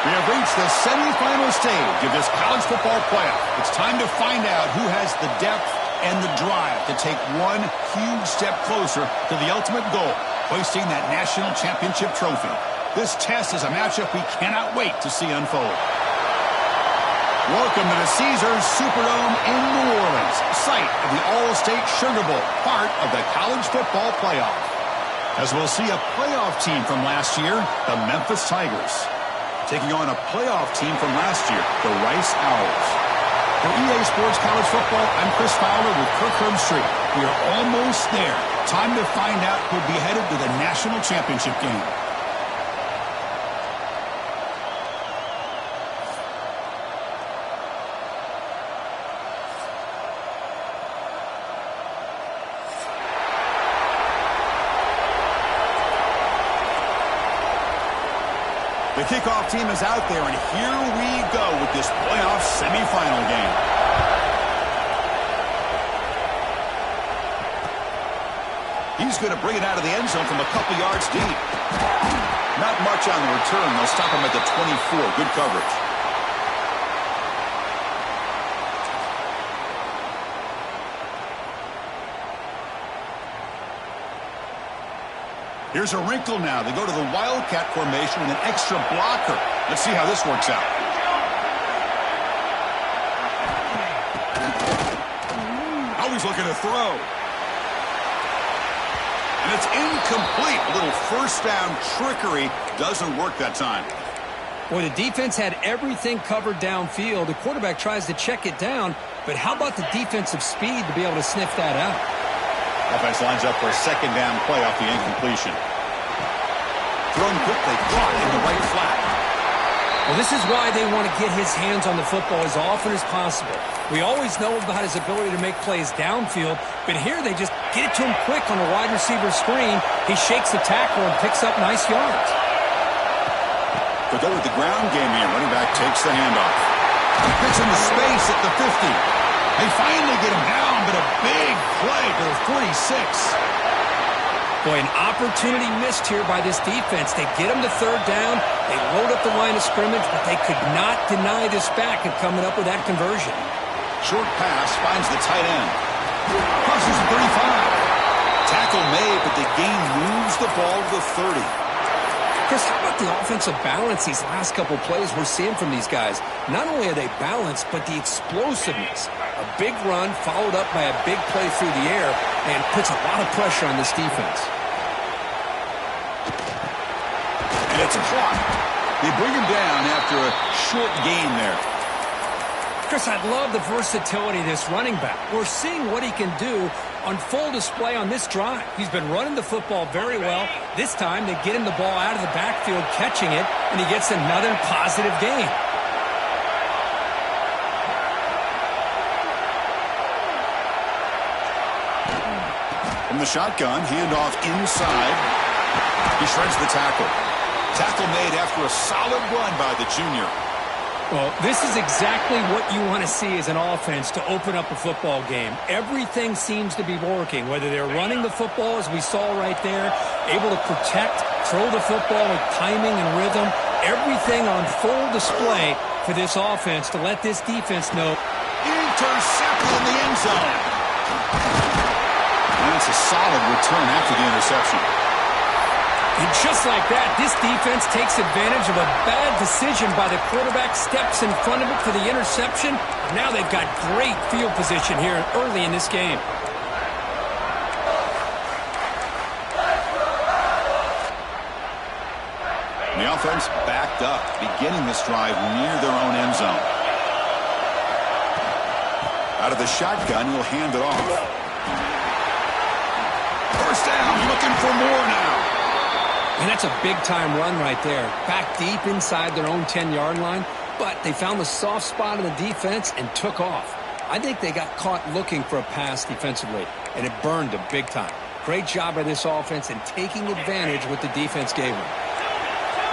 We have reached the semifinal stage of this college football playoff. It's time to find out who has the depth and the drive to take one huge step closer to the ultimate goal, hoisting that national championship trophy. This test is a matchup we cannot wait to see unfold. Welcome to the Caesars Superdome in New Orleans, site of the All-State Sugar Bowl, part of the college football playoff. As we'll see a playoff team from last year, the Memphis Tigers, taking on a playoff team from last year, the Rice Owls. For EA Sports College Football, I'm Chris Fowler with Kirk Herbstreit. We are almost there. Time to find out who'll be headed to the national championship game. The kickoff team is out there, and here we go with this playoff semifinal game. He's going to bring it out of the end zone from a couple yards deep. Not much on the return. They'll stop him at the 24. Good coverage. Here's a wrinkle now. They go to the Wildcat formation with an extra blocker. Let's see how this works out. Always looking to throw. And it's incomplete. A little first down trickery doesn't work that time. Boy, the defense had everything covered downfield. The quarterback tries to check it down, but how about the defensive speed to be able to sniff that out? Offense lines up for a second down play off the incompletion. Thrown quickly, caught in the right flat. Well, this is why they want to get his hands on the football as often as possible. We always know about his ability to make plays downfield, but here they just get it to him quick on the wide receiver screen. He shakes the tackle and picks up nice yards. But go with the ground game here. Running back takes the handoff. Gets into space at the 50. They finally get him down, but a big play to the 46. Boy, an opportunity missed here by this defense. They get him to third down. They load up the line of scrimmage, but they could not deny this back and coming up with that conversion. Short pass finds the tight end. Crosses the 35. Tackle made, but the gain moves the ball to the 30. Chris, how about the offensive balance these last couple plays we're seeing from these guys? Not only are they balanced, but the explosiveness. A big run followed up by a big play through the air and puts a lot of pressure on this defense. And it's caught. They bring him down after a short gain there. Chris, I love the versatility of this running back. We're seeing what he can do on full display on this drive. He's been running the football very well. This time, they get him the ball out of the backfield, catching it, and he gets another positive gain. From the shotgun, handoff inside. He shreds the tackle. Tackle made after a solid run by the junior. Well, this is exactly what you want to see as an offense to open up a football game. Everything seems to be working, whether they're running the football, as we saw right there, able to protect, throw the football with timing and rhythm, everything on full display for this offense to let this defense know. Intercepted in the end zone. And it's a solid return after the interception. And just like that, this defense takes advantage of a bad decision by the quarterback, steps in front of it for the interception. Now they've got great field position here early in this game. And the offense backed up, beginning this drive near their own end zone. Out of the shotgun, he'll hand it off. First down, looking for more now. And that's a big-time run right there. Back deep inside their own 10-yard line, but they found the soft spot in the defense and took off. I think they got caught looking for a pass defensively, and it burned them big time. Great job by this offense in taking advantage what the defense gave them.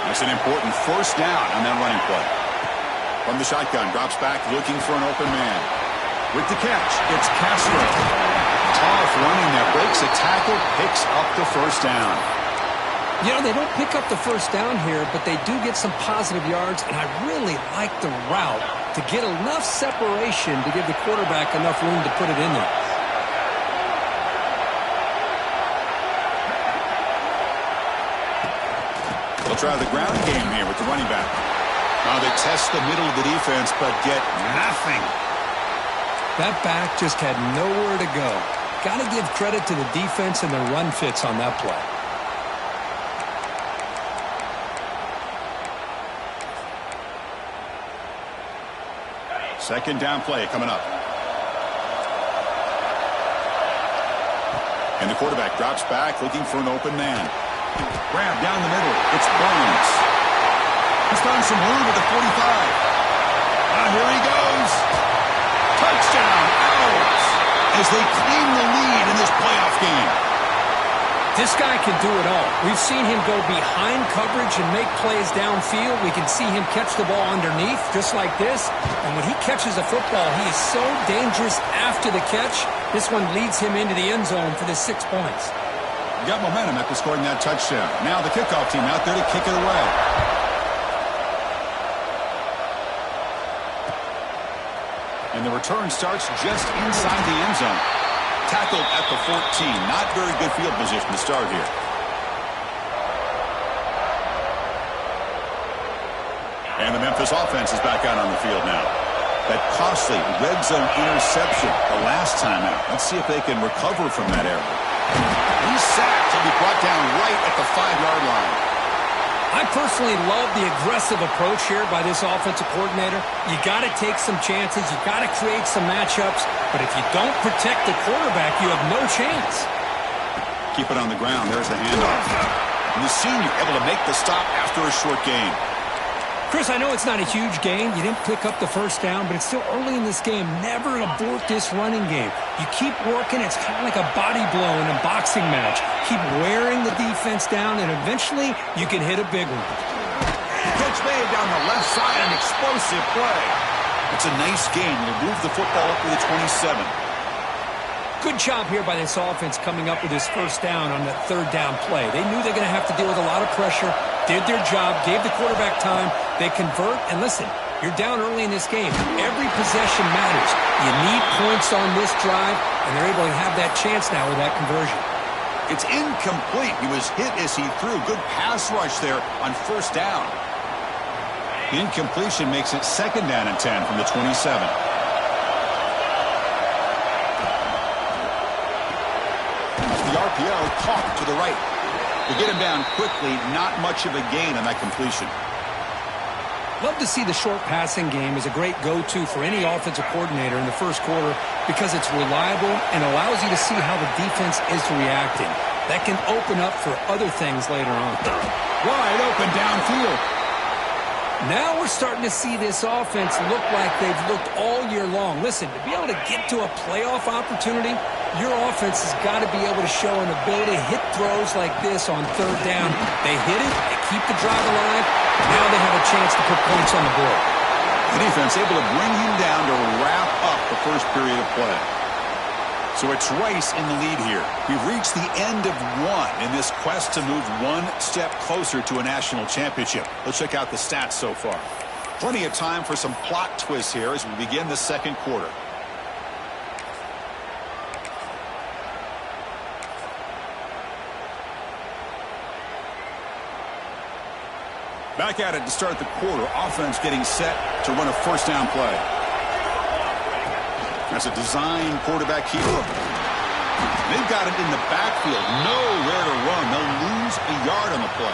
That's an important first down on that running play. From the shotgun, drops back looking for an open man. With the catch, it's Castro. Tough running there, breaks a tackle, picks up the first down. You know, they don't pick up the first down here, but they do get some positive yards, and I really like the route to get enough separation to give the quarterback enough room to put it in there. They'll try the ground game here with the running back. Now they test the middle of the defense, but get nothing. That back just had nowhere to go. Got to give credit to the defense and the run fits on that play. Second down play coming up. And the quarterback drops back looking for an open man. Grab down the middle. It's Burns. He's found some room at the 45. Here he goes. Touchdown, Owls, as they claim the lead in this playoff game. This guy can do it all. We've seen him go behind coverage and make plays downfield. We can see him catch the ball underneath, just like this. And when he catches a football, he is so dangerous after the catch. This one leads him into the end zone for the 6 points. Got momentum after scoring that touchdown. Now the kickoff team out there to kick it away. And the return starts just inside the end zone. Tackled at the 14. Not very good field position to start here. And the Memphis offense is back out on the field now. That costly red zone interception the last time out. Let's see if they can recover from that error. He's sacked. He'll be brought down right at the 5-yard line. I personally love the aggressive approach here by this offensive coordinator. You got to take some chances. You got to create some matchups. But if you don't protect the quarterback, you have no chance. Keep it on the ground. There's the handoff. And the senior able to make the stop after a short gain. Chris, I know it's not a huge gain. You didn't pick up the first down, but it's still early in this game. Never abort this running game. You keep working. It's kind of like a body blow in a boxing match. Keep wearing the defense down, and eventually you can hit a big one. Catch made down the left side, an explosive play. It's a nice game. They'll move the football up to the 27. Good job here by this offense coming up with this first down on that third down play. They knew they're going to have to deal with a lot of pressure, did their job, gave the quarterback time. They convert, and listen, you're down early in this game. Every possession matters. You need points on this drive, and they're able to have that chance now with that conversion. It's incomplete. He was hit as he threw. Good pass rush there on first down. The incompletion makes it second down and 10 from the 27. The RPO caught to the right. To get him down quickly, not much of a gain on that completion. Love to see the short passing game as a great go-to for any offensive coordinator in the first quarter because it's reliable and allows you to see how the defense is reacting. That can open up for other things later on. Wide open downfield. Now we're starting to see this offense look like they've looked all year long. Listen, to be able to get to a playoff opportunity, your offense has got to be able to show an ability to hit throws like this on third down. They hit it, they keep the drive alive, now they have a chance to put points on the board. The defense able to bring him down to wrap up the first period of play. So it's Rice in the lead here. We've reached the end of one in this quest to move one step closer to a national championship. Let's check out the stats so far. Plenty of time for some plot twists here as we begin the second quarter. Back at it to start the quarter. Offense getting set to run a first down play. That's a design quarterback keeper. They've got it in the backfield. Nowhere to run. They'll lose a yard on the play.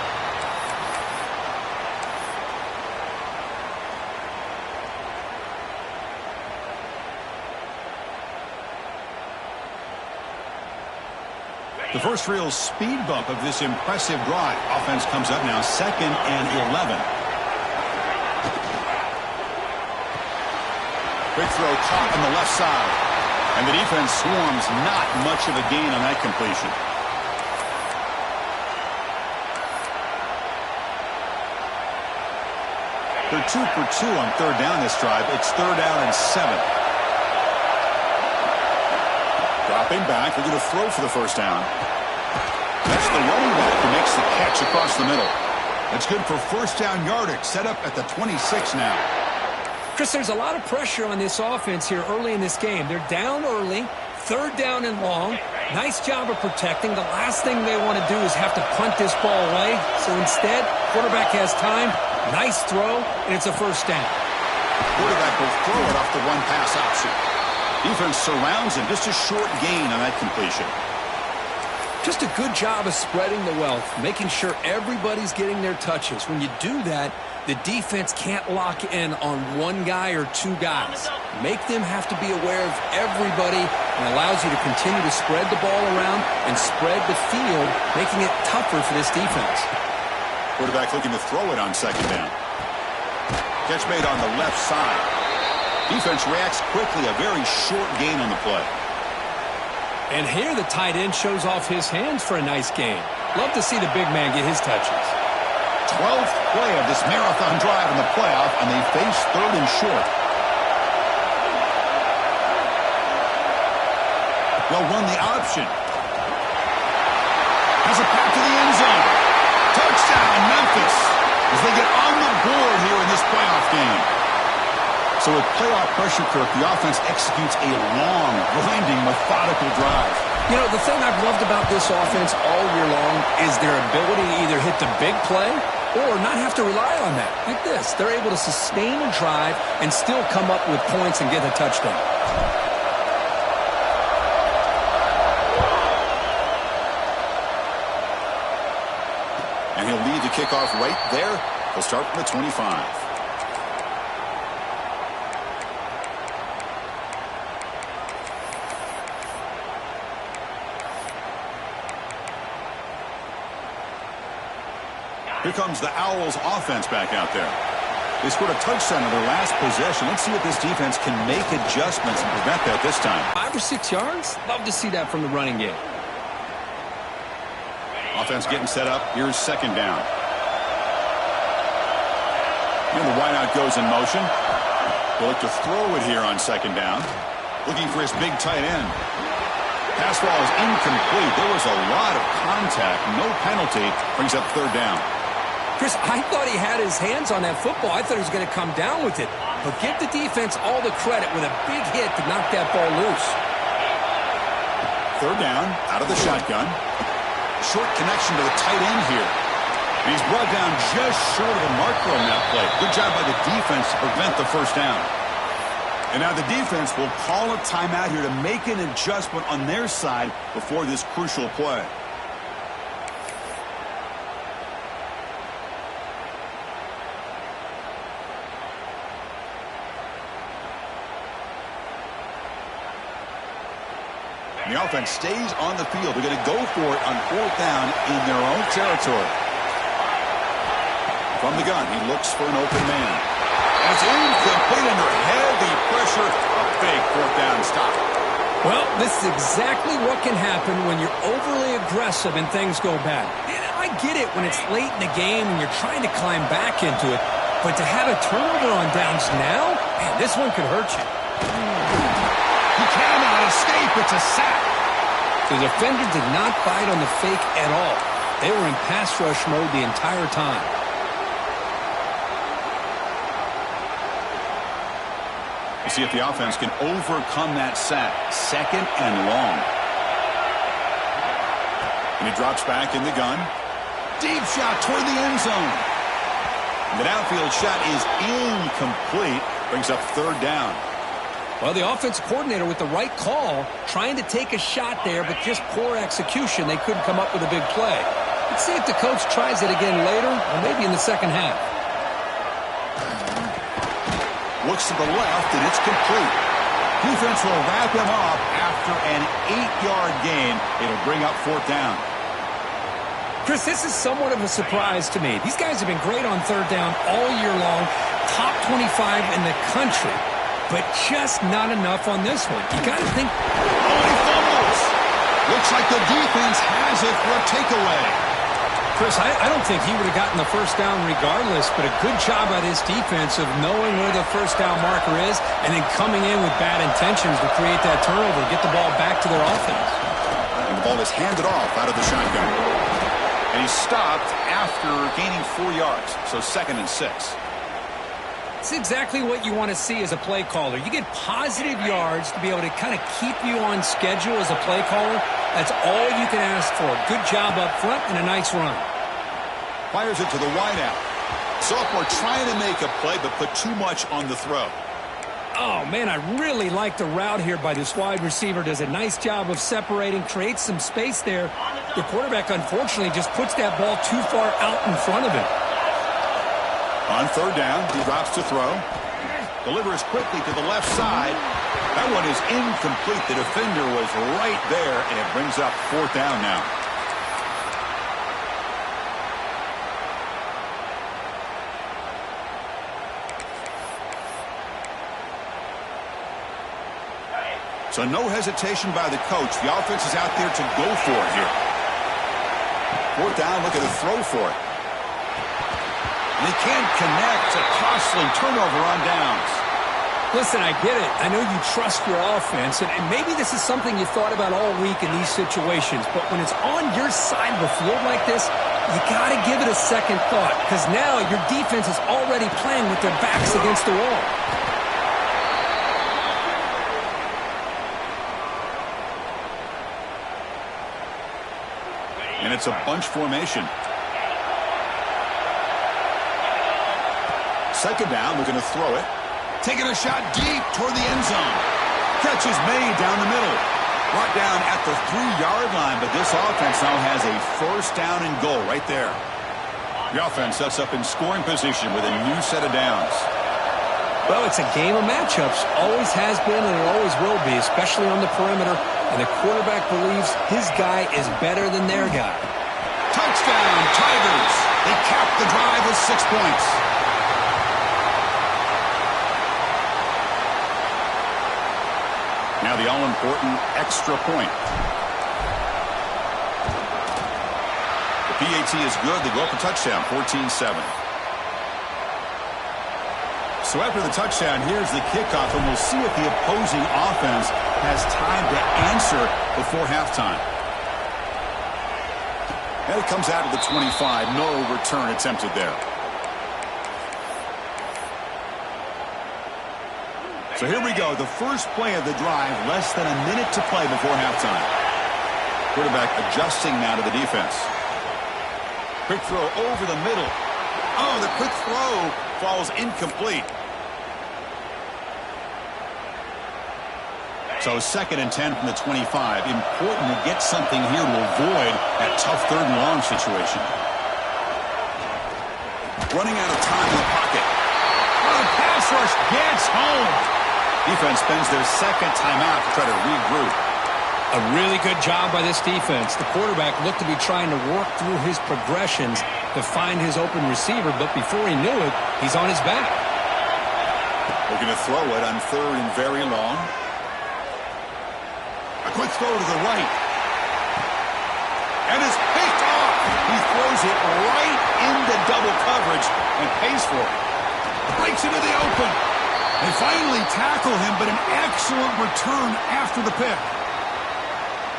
The first real speed bump of this impressive drive. Offense comes up now, 2nd and 11. Quick throw caught on the left side. And the defense swarms, not much of a gain on that completion. They're 2 for 2 on third down this drive. It's 3rd down and 7. Dropping back, they're going to throw for the first down. That's the running back who makes the catch across the middle. That's good for first down yardage, set up at the 26 now. Chris, there's a lot of pressure on this offense here early in this game. They're down early, third down and long. Nice job of protecting. The last thing they want to do is have to punt this ball away. So instead, quarterback has time, nice throw, and it's a first down. Quarterback will throw it off the one-pass option. Defense surrounds him, just a short gain on that completion. Just a good job of spreading the wealth, making sure everybody's getting their touches. When you do that, the defense can't lock in on one guy or two guys. Make them have to be aware of everybody, and allows you to continue to spread the ball around and spread the field, making it tougher for this defense. Quarterback looking to throw it on second down. Catch made on the left side. Defense reacts quickly, a very short gain on the play. And here the tight end shows off his hands for a nice gain. Love to see the big man get his touches. 12th play of this marathon drive in the playoff, and they face third and short. They'll run the option. Has a pass to the end zone. Touchdown, Memphis, as they get on the board here in this playoff game. So with playoff pressure, Kirk, the offense executes a long, grinding, methodical drive. You know, the thing I've loved about this offense all year long is their ability to either hit the big play or not have to rely on that. Like this, they're able to sustain a drive and still come up with points and get a touchdown. And he'll lead the kickoff right there. He'll start from the 25. Here comes the Owls offense back out there. They scored a touchdown in their last possession. Let's see if this defense can make adjustments and prevent that this time. 5 or 6 yards? Love to see that from the running game. Offense getting set up. Here's second down. And the wideout goes in motion. He'll look to throw it here on second down. Looking for his big tight end. Pass ball is incomplete. There was a lot of contact. No penalty. Brings up third down. Chris, I thought he had his hands on that football. I thought he was going to come down with it. But give the defense all the credit with a big hit to knock that ball loose. Third down, out of the shotgun. Short connection to the tight end here. And he's brought down just short of the marker on that play. Good job by the defense to prevent the first down. And now the defense will call a timeout here to make an adjustment on their side before this crucial play. And the offense stays on the field. They're going to go for it on fourth down in their own territory. From the gun, he looks for an open man. And it's incomplete under heavy pressure. A big fourth down stop. Well, this is exactly what can happen when you're overly aggressive and things go bad. And I get it when it's late in the game and you're trying to climb back into it. But to have a turnover on downs now, man, this one could hurt you. He cannot escape. It's a sack. The defender did not bite on the fake at all. They were in pass rush mode the entire time. We'll see if the offense can overcome that sack. Second and long. And he drops back in the gun. Deep shot toward the end zone. And the downfield shot is incomplete. Brings up third down. Well, the offensive coordinator with the right call, trying to take a shot there, but just poor execution. They couldn't come up with a big play. Let's see if the coach tries it again later, or maybe in the second half. Looks to the left, and it's complete. Defense will wrap him up after an 8-yard gain. It'll bring up fourth down. Chris, this is somewhat of a surprise to me. These guys have been great on third down all year long, top 25 in the country. But just not enough on this one. You got to think. Oh, he fumbles. Looks like the defense has it for a takeaway. Chris, I don't think he would have gotten the first down regardless, but a good job by this defense of knowing where the first down marker is and then coming in with bad intentions to create that turnover, get the ball back to their offense. And the ball is handed off out of the shotgun. And he's stopped after gaining 4 yards. So 2nd and 6. It's exactly what you want to see as a play caller. You get positive yards to be able to kind of keep you on schedule as a play caller. That's all you can ask for. Good job up front and a nice run. Fires it to the wideout. Sophomore trying to make a play, but put too much on the throw. Oh, man, I really like the route here by this wide receiver. Does a nice job of separating, creates some space there. The quarterback, unfortunately, just puts that ball too far out in front of him. On 3rd down, he drops to throw. Delivers quickly to the left side. That one is incomplete. The defender was right there, and it brings up 4th down now. So no hesitation by the coach. The offense is out there to go for it here. 4th down, look at the throw for it. And he can't connect. A costly turnover on downs. Listen, I get it. I know you trust your offense, and maybe this is something you thought about all week in these situations, but when it's on your side of the field like this, you got to give it a second thought, because now your defense is already playing with their backs against the wall. And it's a bunch formation. 2nd down, we're going to throw it. Taking a shot deep toward the end zone. Catch is made down the middle. Brought down at the 3-yard line, but this offense now has a 1st down and goal right there. The offense sets up in scoring position with a new set of downs. Well, it's a game of matchups. Always has been and it always will be, especially on the perimeter. And the quarterback believes his guy is better than their guy. Touchdown, Tigers. They cap the drive with 6 points. Now the all-important extra point. The PAT is good. They go up a touchdown, 14-7. So after the touchdown, here's the kickoff, and we'll see if the opposing offense has time to answer before halftime. And it comes out of the 25. No return attempted there. So here we go. The first play of the drive, less than a minute to play before halftime. Quarterback adjusting now to the defense. Quick throw over the middle. Oh, the quick throw falls incomplete. So 2nd and 10 from the 25. Important to get something here to avoid that tough 3rd and long situation. Running out of time in the pocket. Oh, the pass rush gets home. Defense spends their 2nd timeout to try to regroup. A really good job by this defense. The quarterback looked to be trying to work through his progressions to find his open receiver, but before he knew it, he's on his back. We're going to throw it on 3rd and very long. A quick throw to the right. And it's picked off. He throws it right into double coverage and pays for it. Breaks into the open. They finally tackle him, but an excellent return after the pick.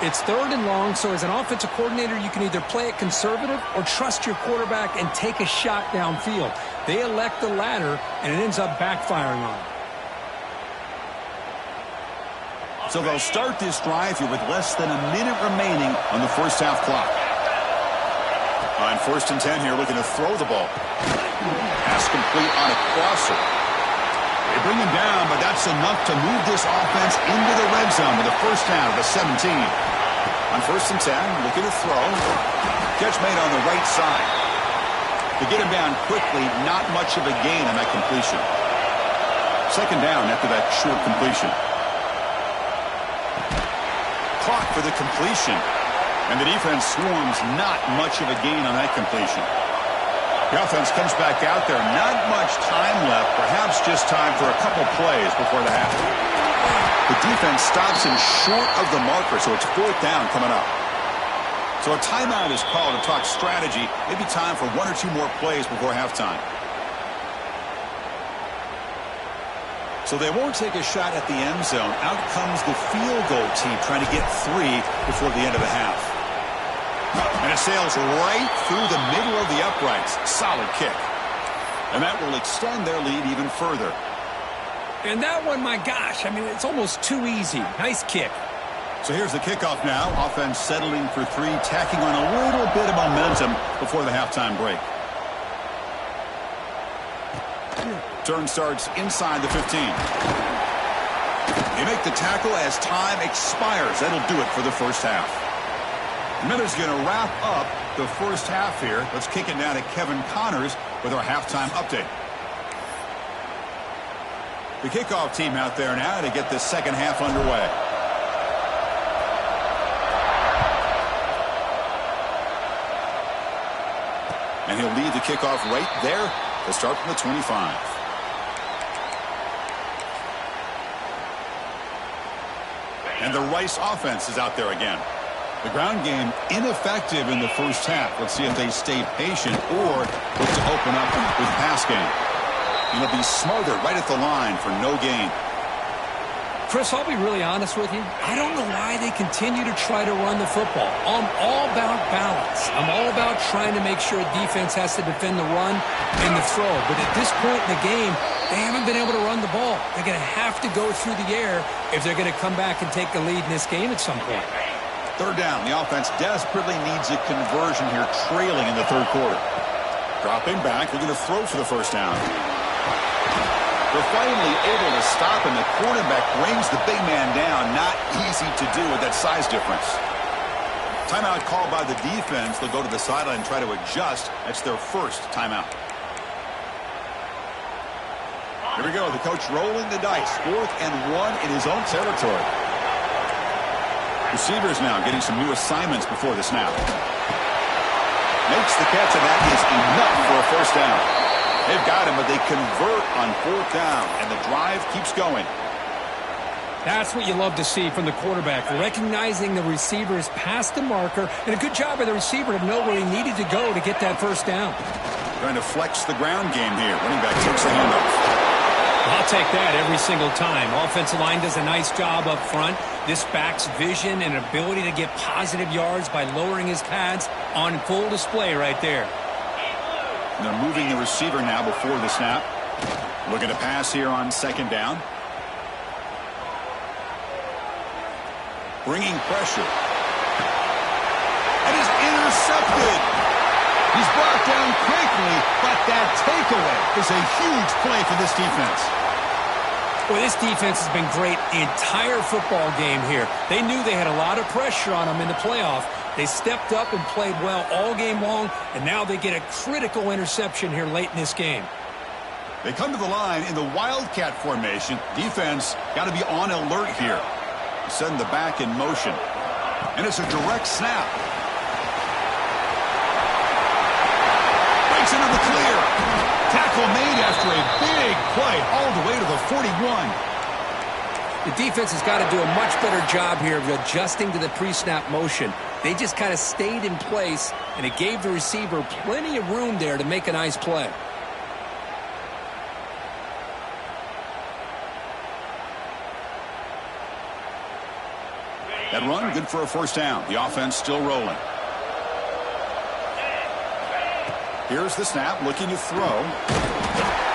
It's 3rd and long, so as an offensive coordinator, you can either play it conservative or trust your quarterback and take a shot downfield. They elect the latter, and it ends up backfiring on them. So they'll start this drive here with less than a minute remaining on the first half clock. On 1st and 10 here, looking to throw the ball. Pass complete on a crosser. They bring him down, but that's enough to move this offense into the red zone with a 1st down at the 17. On 1st and 10, looking to throw. Catch made on the right side. To get him down quickly, not much of a gain on that completion. 2nd down after that short completion. Clock for the completion. And the defense swarms, not much of a gain on that completion. The offense comes back out there. Not much time left. Perhaps just time for a couple plays before the half. The defense stops him short of the marker, so it's 4th down coming up. So a timeout is called to talk strategy. Maybe time for 1 or 2 more plays before halftime. So they won't take a shot at the end zone. Out comes the field goal team trying to get 3 before the end of the half. And it sails right through the middle of the uprights. Solid kick. And that will extend their lead even further. And that one, my gosh, I mean, it's almost too easy. Nice kick. So here's the kickoff now. Offense settling for three, tacking on a little bit of momentum before the halftime break. Turn starts inside the 15. They make the tackle as time expires. That'll do it for the first half. Miller's going to wrap up the first half here. Let's kick it now to Kevin Connors with our halftime update. The kickoff team out there now to get this second half underway. And he'll lead the kickoff right there to start from the 25. And the Rice offense is out there again. The ground game ineffective in the first half. Let's see if they stay patient or look to open up with pass game. And they'll be smarter right at the line for no gain. Chris, I'll be really honest with you. I don't know why they continue to try to run the football. I'm all about balance. I'm all about trying to make sure defense has to defend the run and the throw. But at this point in the game, they haven't been able to run the ball. They're going to have to go through the air if they're going to come back and take the lead in this game at some point. Third down. The offense desperately needs a conversion here, trailing in the third quarter. Dropping back. They're going to throw for the first down. They're finally able to stop, and the quarterback brings the big man down. Not easy to do with that size difference. Timeout called by the defense. They'll go to the sideline and try to adjust. That's their first timeout. Here we go. The coach rolling the dice. 4th and 1 in his own territory. Receivers now getting some new assignments before the snap. Makes the catch, and that is enough for a first down. They've got him, but they convert on 4th down, and the drive keeps going. That's what you love to see from the quarterback, recognizing the receiver's past the marker, and a good job by the receiver to know where he needed to go to get that first down. Trying to flex the ground game here. Running back takes the handoff. I'll take that every single time. Offensive line does a nice job up front. This back's vision and ability to get positive yards by lowering his pads on full display right there. And they're moving the receiver now before the snap. Looking to pass here on 2nd down. Bringing pressure. And is intercepted. He's brought down quickly, but that takeaway is a huge play for this defense. Well, this defense has been great the entire football game here. They knew they had a lot of pressure on them in the playoff. They stepped up and played well all game long, and now they get a critical interception here late in this game. They come to the line in the Wildcat formation. Defense got to be on alert here. Send the back in motion. And it's a direct snap. Breaks into the clear. Tackle made after a big play all the way to the 41. The defense has got to do a much better job here of adjusting to the pre-snap motion. They just kind of stayed in place, and it gave the receiver plenty of room there to make a nice play. That run, good for a first down. The offense still rolling. Here's the snap, looking to throw.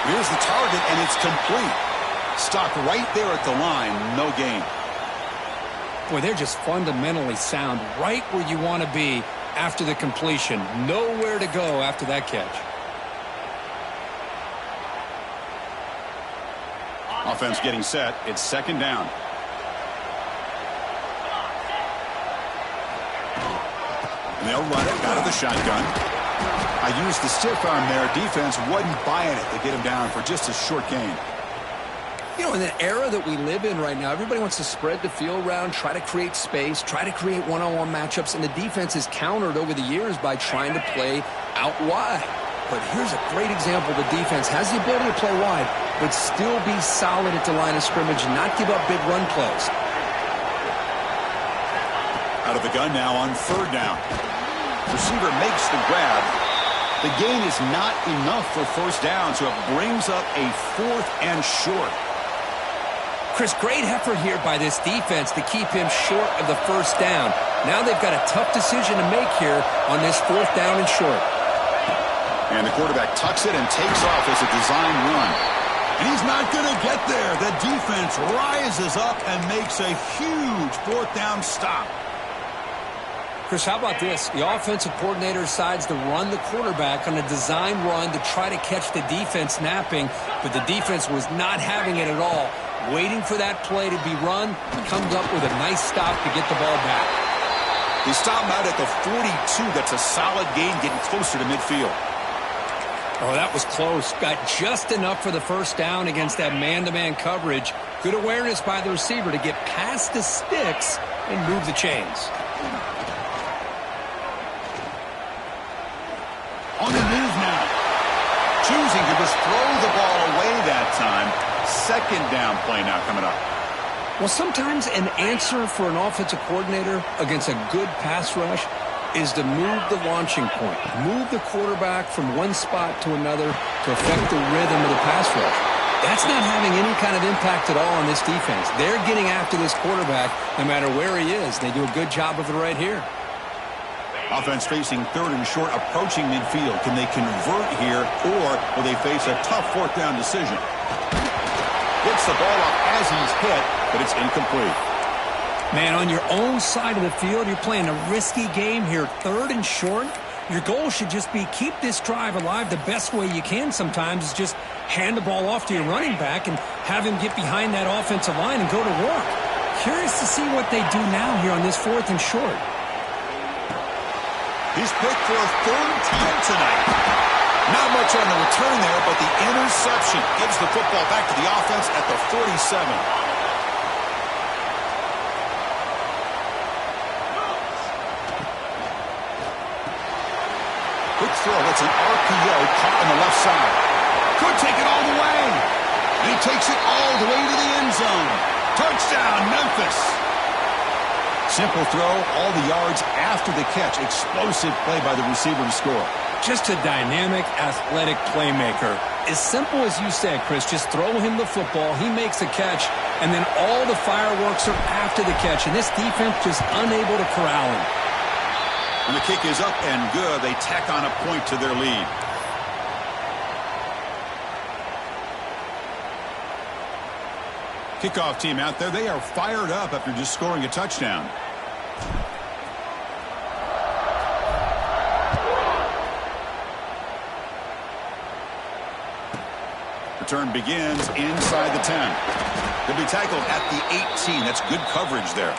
Here's the target, and it's complete. Stopped right there at the line, no gain. Boy, they're just fundamentally sound, right where you want to be after the completion. Nowhere to go after that catch. Offense getting set. It's 2nd down. And they'll run it out of the shotgun. I used the stiff arm there. Defense wasn't buying it to get him down for just a short gain. You know, in the era that we live in right now, everybody wants to spread the field around, try to create space, try to create one-on-one matchups, and the defense is countered over the years by trying to play out wide. But here's a great example. The defense has the ability to play wide, but still be solid at the line of scrimmage and not give up big run plays. Out of the gun now on 3rd down. Receiver makes the grab. The gain is not enough for first down, so it brings up a 4th and short. Chris, great effort here by this defense to keep him short of the first down. Now they've got a tough decision to make here on this 4th down and short. And the quarterback tucks it and takes off as a design run. And he's not going to get there. The defense rises up and makes a huge 4th down stop. Chris, how about this? The offensive coordinator decides to run the quarterback on a design run to try to catch the defense napping, but the defense was not having it at all. Waiting for that play to be run, he comes up with a nice stop to get the ball back. He stopped out at the 42. That's a solid gain, getting closer to midfield. Oh, that was close. Got just enough for the first down against that man-to-man coverage. Good awareness by the receiver to get past the sticks and move the chains. On the move now. Choosing to just throw the ball away that time. 2nd down play now coming up. Well, sometimes an answer for an offensive coordinator against a good pass rush is to move the launching point. Move the quarterback from one spot to another to affect the rhythm of the pass rush. That's not having any kind of impact at all on this defense. They're getting after this quarterback no matter where he is. They do a good job of it right here. Offense facing 3rd and short, approaching midfield. Can they convert here, or will they face a tough 4th down decision? Gets the ball up as he's hit, but it's incomplete. Man, on your own side of the field, you're playing a risky game here. 3rd and short. Your goal should just be keep this drive alive. The best way you can sometimes is just hand the ball off to your running back and have him get behind that offensive line and go to work. Curious to see what they do now here on this 4th and short. He's picked for a 3rd time tonight. Not much on the return there, but the interception gives the football back to the offense at the 47. Quick throw. It's an RPO caught on the left side. Could take it all the way. And he takes it all the way to the end zone. Touchdown, Memphis. Simple throw, all the yards after the catch. Explosive play by the receiver to score. Just a dynamic, athletic playmaker. As simple as you said, Chris, just throw him the football, he makes a catch, and then all the fireworks are after the catch, and this defense just unable to corral him. And the kick is up and good. They tack on a point to their lead. Kickoff team out there. They are fired up after just scoring a touchdown. Return begins inside the 10. They'll be tackled at the 18. That's good coverage there.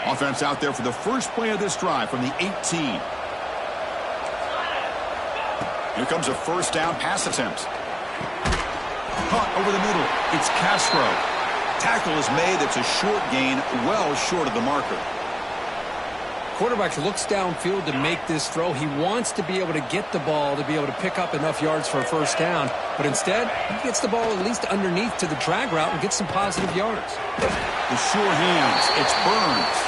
Offense out there for the first play of this drive from the 18. Here comes a 1st down pass attempt. Caught over the middle. It's Castro. Tackle is made. It's a short gain, well short of the marker. Quarterback looks downfield to make this throw. He wants to be able to get the ball to be able to pick up enough yards for a 1st down. But instead, he gets the ball at least underneath to the drag route and gets some positive yards. The sure hands. It's Burns.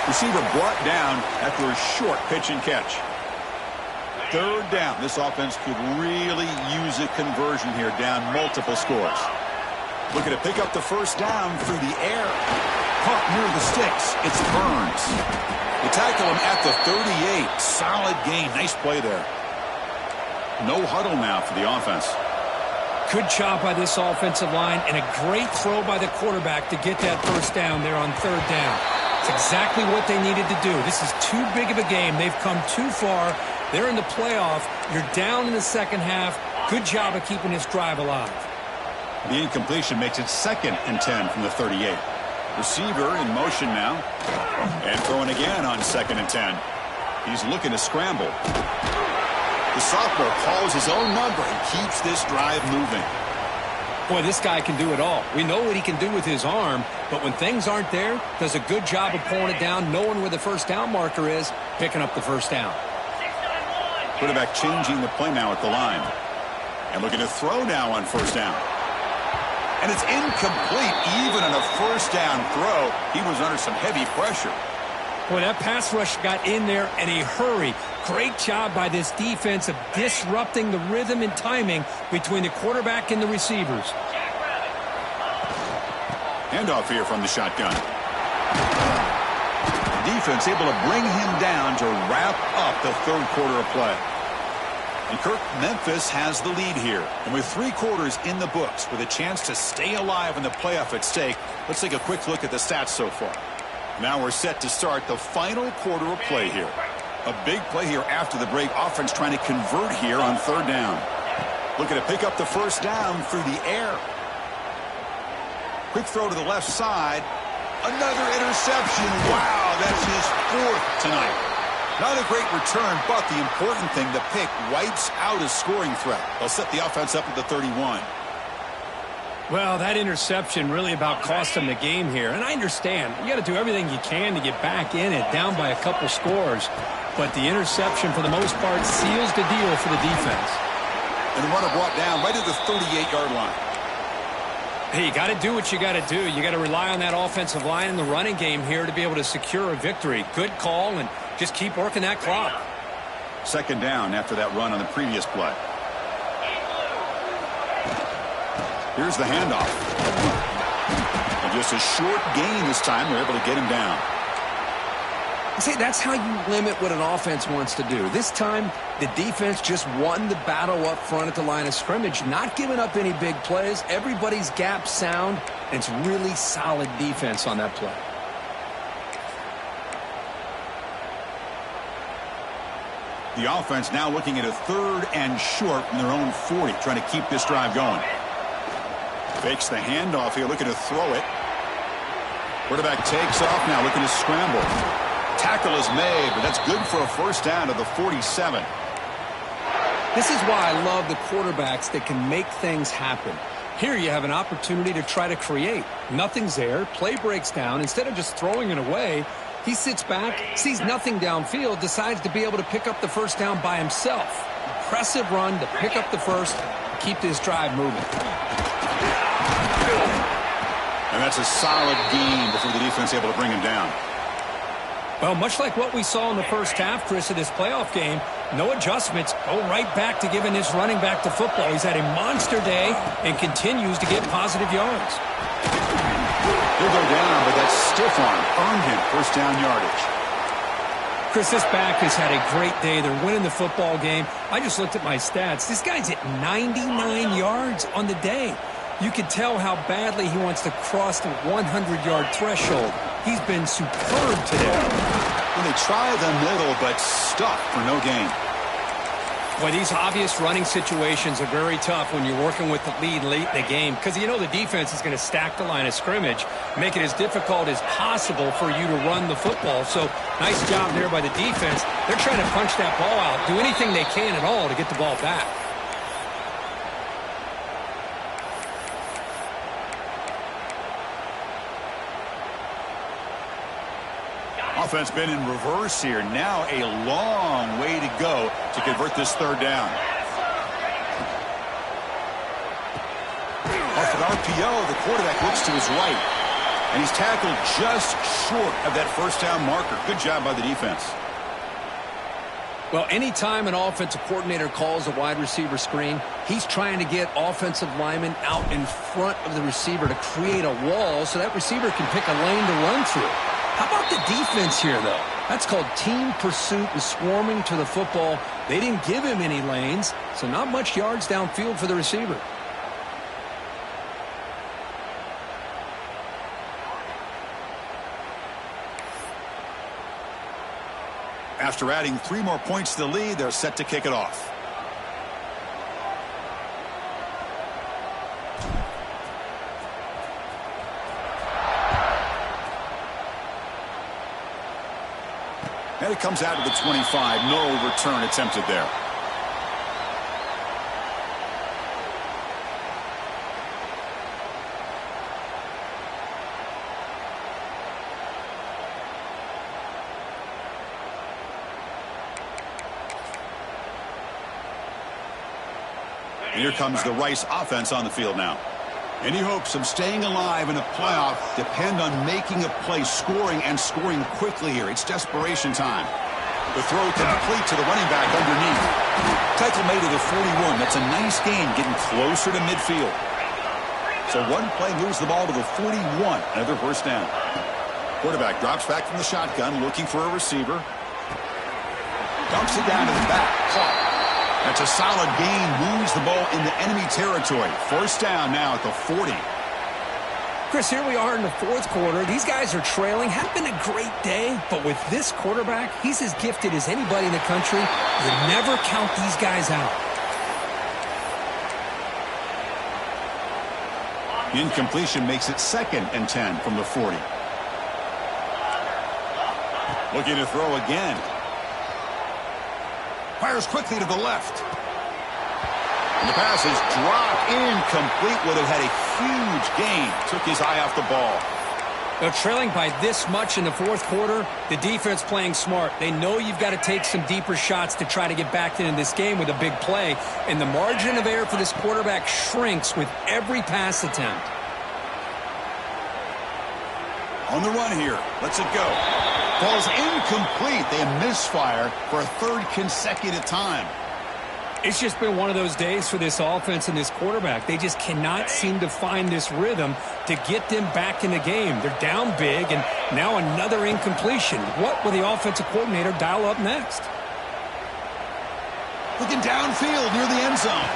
Receiver brought down after a short pitch and catch. 3rd down. This offense could really use a conversion here, down multiple scores. Looking to pick up the 1st down through the air. Caught near the sticks. It's Burns. They tackle him at the 38. Solid gain. Nice play there. No huddle now for the offense. Good job by this offensive line and a great throw by the quarterback to get that 1st down there on 3rd down. It's exactly what they needed to do. This is too big of a game. They've come too far. They're in the playoff. You're down in the 2nd half. Good job of keeping this drive alive. The incompletion makes it 2nd and 10 from the 38. Receiver in motion now. And throwing again on 2nd and 10. He's looking to scramble. The sophomore calls his own number and keeps this drive moving. Boy, this guy can do it all. We know what he can do with his arm, but when things aren't there, does a good job of pulling it down, knowing where the 1st down marker is, picking up the 1st down. Quarterback changing the play now at the line. And looking to throw now on 1st down. And it's incomplete. Even on a 1st down throw, he was under some heavy pressure. Boy, that pass rush got in there in a hurry. Great job by this defense of disrupting the rhythm and timing between the quarterback and the receivers. Handoff here from the shotgun. Defense able to bring him down to wrap up the third quarter of play. And Kirk, Memphis has the lead here. And with 3 quarters in the books, with a chance to stay alive in the playoff at stake, let's take a quick look at the stats so far. Now we're set to start the final quarter of play here. A big play here after the break. Offense trying to convert here on third down. Looking to pick up the first down through the air. Quick throw to the left side. Another interception. Wow, that's his 4th tonight. Not a great return, but the important thing, the pick wipes out a scoring threat. They'll set the offense up at the 31. Well, that interception really about cost them the game here. And I understand. You got to do everything you can to get back in it, down by a couple scores. But the interception, for the most part, seals the deal for the defense. And the runner brought down right at the 38-yard line. Hey, you got to do what you got to do. You got to rely on that offensive line in the running game here to be able to secure a victory. Good call, and just keep working that clock. Second down after that run on the previous play. Here's the handoff. And just a short gain this time. They're able to get him down. See, that's how you limit what an offense wants to do. This time, the defense just won the battle up front at the line of scrimmage, not giving up any big plays. Everybody's gap sound, and it's really solid defense on that play. The offense now looking at a 3rd and short from their own 40, trying to keep this drive going. Fakes the handoff here, looking to throw it. Quarterback takes off now, looking to scramble. Tackle is made, but that's good for a first down to the 47. This is why I love the quarterbacks that can make things happen. Here you have an opportunity to try to create. Nothing's there. Play breaks down. Instead of just throwing it away, he sits back, sees nothing downfield, decides to be able to pick up the first down by himself. Impressive run to pick up the first, keep this drive moving. And that's a solid gain before the defense able to bring him down. Well, much like what we saw in the first half, Chris, of this playoff game, no adjustments, go right back to giving his running back to football. He's had a monster day and continues to get positive yards. He'll go down, but that stiff arm earned him first down yardage. Chris, this back has had a great day. They're winning the football game. I just looked at my stats. This guy's at 99 yards on the day. You can tell how badly he wants to cross the 100-yard threshold. He's been superb today. When they try the middle, but stuck for no gain. Well, these obvious running situations are very tough when you're working with the lead late in the game because you know the defense is going to stack the line of scrimmage, make it as difficult as possible for you to run the football. So nice job there by the defense. They're trying to punch that ball out, do anything they can at all to get the ball back. Offense been in reverse here. Now a long way to go to convert this third down. Off an RPO, the quarterback looks to his right. And he's tackled just short of that first down marker. Good job by the defense. Well, anytime an offensive coordinator calls a wide receiver screen, he's trying to get offensive linemen out in front of the receiver to create a wall so that receiver can pick a lane to run through. How about the defense here, though? That's called team pursuit and swarming to the football. They didn't give him any lanes, so not much yards downfield for the receiver. After adding 3 more points to the lead, they're set to kick it off. And it comes out to the 25. No return attempted there. And here comes the Rice offense on the field now. Any hopes of staying alive in a playoff depend on making a play, scoring, and scoring quickly here. It's desperation time. The throw complete to the running back underneath. Tackle made to the 41. That's a nice gain, getting closer to midfield. So one play moves the ball to the 41. Another first down. Quarterback drops back from the shotgun, looking for a receiver. Dumps it down to the back. Caught. That's a solid gain. Moves the ball into enemy territory. First down now at the 40. Chris, here we are in the fourth quarter. These guys are trailing. Having a great day, but with this quarterback, he's as gifted as anybody in the country. You never count these guys out. Incompletion makes it 2nd and 10 from the 40. Looking to throw again. Fires quickly to the left. And the pass is dropped incomplete. Would have had a huge gain. Took his eye off the ball. Now, trailing by this much in the fourth quarter, the defense playing smart. They know you've got to take some deeper shots to try to get back into this game with a big play. And the margin of error for this quarterback shrinks with every pass attempt. On the run here. Lets it go. Falls incomplete. They misfire for a 3rd consecutive time. It's just been one of those days for this offense and this quarterback. They just cannot seem to find this rhythm to get them back in the game. They're down big, and now another incompletion. What will the offensive coordinator dial up next? Looking downfield near the end zone.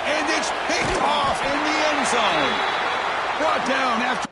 And it's picked off in the end zone. Brought down after